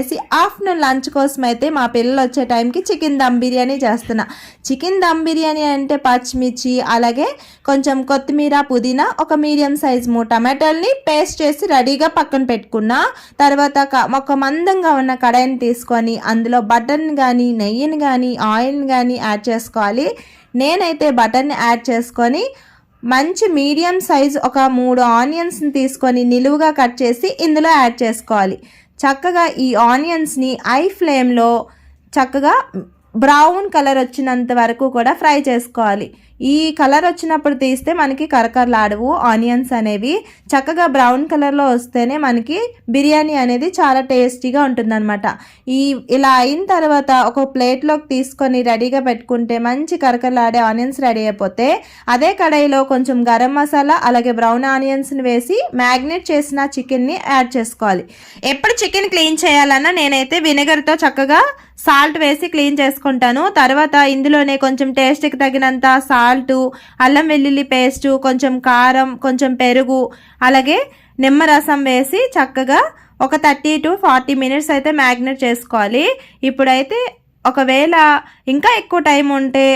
Afternoon lunch కోసం అయితే మా పిల్లలు వచ్చే టైంకి చికెన్ దమ్ బిర్యానీ చేస్తున్నా. చికెన్ దమ్ బిర్యానీ అంటే పచ్చిమిర్చి, అలాగే కొంచెం కొత్తిమీర, పుదీనా, ఒక మీడియం సైజ్ 3 టమాటాలని పేస్ట్ చేసి రెడీగా పక్కన పెట్టుకున్నా. తర్వాత ఒక మందంగా ఉన్న కడాయిని తీసుకొని అందులో బటర్ని కానీ, నెయ్యిని కానీ, ఆయిల్ని కానీ యాడ్ చేసుకోవాలి. నేనైతే బటర్ని యాడ్ చేసుకొని మంచి మీడియం సైజ్ ఒక 3 ఆనియన్స్ని తీసుకొని నిలువుగా కట్ చేసి ఇందులో యాడ్ చేసుకోవాలి. చక్కగా ఈ ఆనియన్స్ని ఐ ఫ్లేమ్లో చక్కగా బ్రౌన్ కలర్ వచ్చినంత వరకు కూడా ఫ్రై చేసుకోవాలి. ఈ కలర్ వచ్చినప్పుడు తీస్తే మనకి కరకరలాడవు ఆనియన్స్ అనేవి. చక్కగా బ్రౌన్ కలర్లో వస్తేనే మనకి బిర్యానీ అనేది చాలా టేస్టీగా ఉంటుందన్నమాట. ఇలా అయిన తర్వాత ఒక ప్లేట్లోకి తీసుకొని రెడీగా పెట్టుకుంటే మంచి కరకరలాడే ఆనియన్స్ రెడీ అయిపోతే అదే కడాయిలో కొంచెం గరం మసాలా, అలాగే బ్రౌన్ ఆనియన్స్ని వేసి మ్యాగ్నేట్ చేసిన చికెన్ని యాడ్ చేసుకోవాలి. ఎప్పుడు చికెన్ క్లీన్ చేయాలన్నా నేనైతే విnegarతో చక్కగా సాల్ట్ వేసి క్లీన్ చేసుకుంటాను. తర్వాత ఇందులోనే కొంచెం టేస్ట్కి తగినంత సాల్టు, అల్లం వెల్లుల్లి పేస్టు, కొంచెం కారం, కొంచెం పెరుగు, అలాగే నిమ్మరసం వేసి చక్కగా ఒక 30 to 40 మినిట్స్ అయితే మ్యాగ్నేట్ చేసుకోవాలి. ఇప్పుడైతే ఒకవేళ ఇంకా ఎక్కువ టైం ఉంటే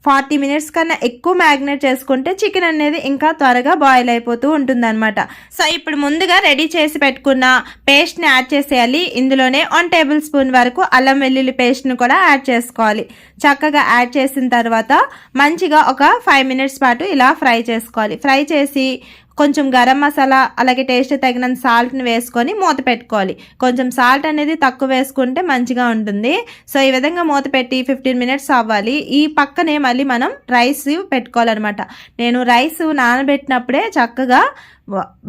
40 మినిట్స్ కన్నా ఎక్కువ మ్యాగ్నేట్ చేసుకుంటే చికెన్ అనేది ఇంకా త్వరగా బాయిల్ అయిపోతూ ఉంటుందన్నమాట. సో ఇప్పుడు ముందుగా రెడీ చేసి పెట్టుకున్న పేస్ట్ని యాడ్ చేసేయాలి. ఇందులోనే 1 టేబుల్ స్పూన్ వరకు అల్లం వెల్లుల్లి పేస్ట్ని కూడా యాడ్ చేసుకోవాలి. చక్కగా యాడ్ చేసిన తర్వాత మంచిగా ఒక 5 మినిట్స్ పాటు ఇలా ఫ్రై చేసుకోవాలి. ఫ్రై చేసి కొంచెం గరం మసాలా, అలాగే టేస్ట్ తగినంత సాల్ట్ని వేసుకొని మూత పెట్టుకోవాలి. కొంచెం సాల్ట్ అనేది తక్కువ వేసుకుంటే మంచిగా ఉంటుంది. సో ఈ విధంగా మూత పెట్టి 15 మినిట్స్ అవ్వాలి. ఈ పక్కనే మళ్ళీ మనం రైస్ పెట్టుకోవాలన్నమాట. నేను రైస్ నానబెట్టినప్పుడే చక్కగా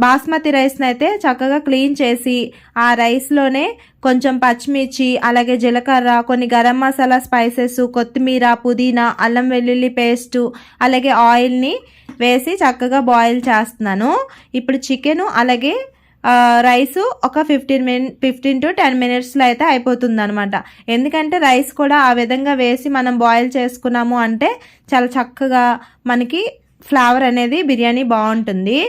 బాస్మతి రైస్ని అయితే చక్కగా క్లీన్ చేసి ఆ రైస్లోనే కొంచెం పచ్చిమిర్చి, అలాగే జీలకర్ర, కొన్ని గరం మసాలా స్పైసెస్, కొత్తిమీర, పుదీనా, అల్లం వెల్లుల్లి పేస్టు, అలాగే ఆయిల్ని వేసి చక్కగా బాయిల్ చేస్తున్నాను. ఇప్పుడు చికెను అలాగే రైసు ఒక 15 to 10 మినిట్స్లో అయితే అయిపోతుంది అనమాట. ఎందుకంటే రైస్ కూడా ఆ విధంగా వేసి మనం బాయిల్ చేసుకున్నాము అంటే చాలా చక్కగా మనకి ఫ్లేవర్ అనేది బిర్యానీ బాగుంటుంది.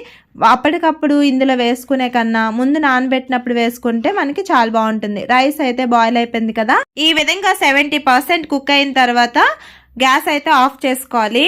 అప్పటికప్పుడు ఇందులో వేసుకునే కన్నా ముందు నానబెట్టినప్పుడు వేసుకుంటే మనకి చాలా బాగుంటుంది. రైస్ అయితే బాయిల్ అయిపోయింది కదా. ఈ విధంగా 70% కుక్ అయిన తర్వాత గ్యాస్ అయితే ఆఫ్ చేసుకోవాలి.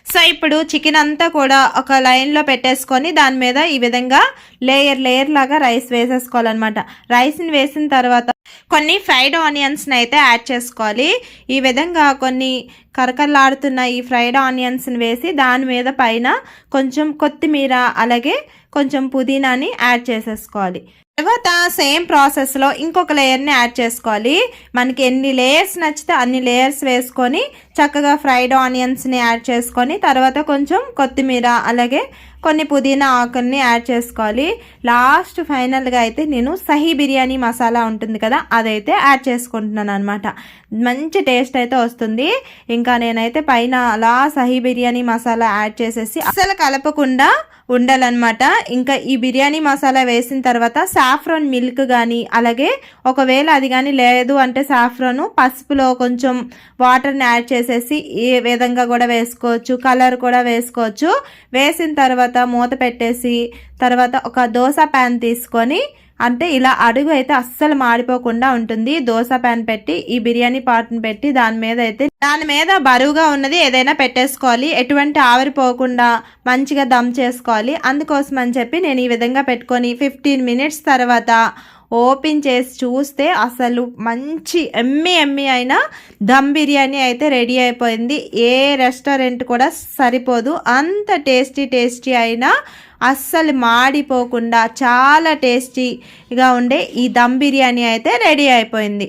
సో ఇప్పుడు చికెన్ అంతా కూడా ఒక లైన్లో పెట్టేసుకొని దాని మీద ఈ విధంగా లేయర్ లాగా రైస్ వేసేసుకోవాలన్నమాట. రైస్ని వేసిన తర్వాత కొన్ని ఫ్రైడ్ ఆనియన్స్ని అయితే యాడ్ చేసుకోవాలి. ఈ విధంగా కొన్ని కరకరలాడుతున్న ఈ ఫ్రైడ్ ఆనియన్స్ని వేసి దాని మీద పైన కొంచెం కొత్తిమీర, అలాగే కొంచెం పుదీనాని యాడ్ చేసేసుకోవాలి. తర్వాత సేమ్ ప్రాసెస్లో ఇంకొక లేయర్ని యాడ్ చేసుకోవాలి. మనకి ఎన్ని లేయర్స్ నచ్చితే అన్ని లేయర్స్ వేసుకొని చక్కగా ఫ్రైడ్ ఆనియన్స్ని యాడ్ చేసుకొని తర్వాత కొంచెం కొత్తిమీర, అలాగే కొన్ని పుదీనా ఆకుల్ని యాడ్ చేసుకోవాలి. లాస్ట్ ఫైనల్గా అయితే నేను సహీ బిర్యానీ మసాలా ఉంటుంది కదా, అదైతే యాడ్ చేసుకుంటున్నాను అనమాట. మంచి టేస్ట్ అయితే వస్తుంది. ఇంకా నేనైతే పైన అలా సహీ బిర్యానీ మసాలా యాడ్ చేసేసి అసలు కలపకుండా ఉండాలన్నమాట. ఇంకా ఈ బిర్యానీ మసాలా వేసిన తర్వాత సాఫ్రాన్ మిల్క్ కానీ, అలాగే ఒకవేళ అది కానీ లేదు అంటే సాఫ్రాన్ పసుపులో కొంచెం వాటర్ని యాడ్ చేసేసి ఈ విధంగా కూడా వేసుకోవచ్చు, కలర్ కూడా వేసుకోవచ్చు. వేసిన తర్వాత మూత పెట్టేసి తర్వాత ఒక దోశ ప్యాన్ తీసుకొని, అంటే ఇలా అడుగు అయితే అస్సలు మాడిపోకుండా ఉంటుంది. దోశ ప్యాన్ పెట్టి ఈ బిర్యానీ పాట్ని పెట్టి దాని మీద బరువుగా ఉన్నది ఏదైనా పెట్టేసుకోవాలి. ఎటువంటి ఆవిరిపోకుండా మంచిగా దమ్ చేసుకోవాలి. అందుకోసం అని చెప్పి నేను ఈ విధంగా పెట్టుకొని 15 మినిట్స్ తర్వాత ఓపెన్ చేసి చూస్తే అసలు మంచి ఎమ్మి అయిన దమ్ బిర్యానీ అయితే రెడీ అయిపోయింది. ఏ రెస్టారెంట్ కూడా సరిపోదు అంత టేస్టీ అయినా అస్సలు మాడిపోకుండా చాలా టేస్టీగా ఉండే ఈ దమ్ బిర్యానీ అయితే రెడీ అయిపోయింది.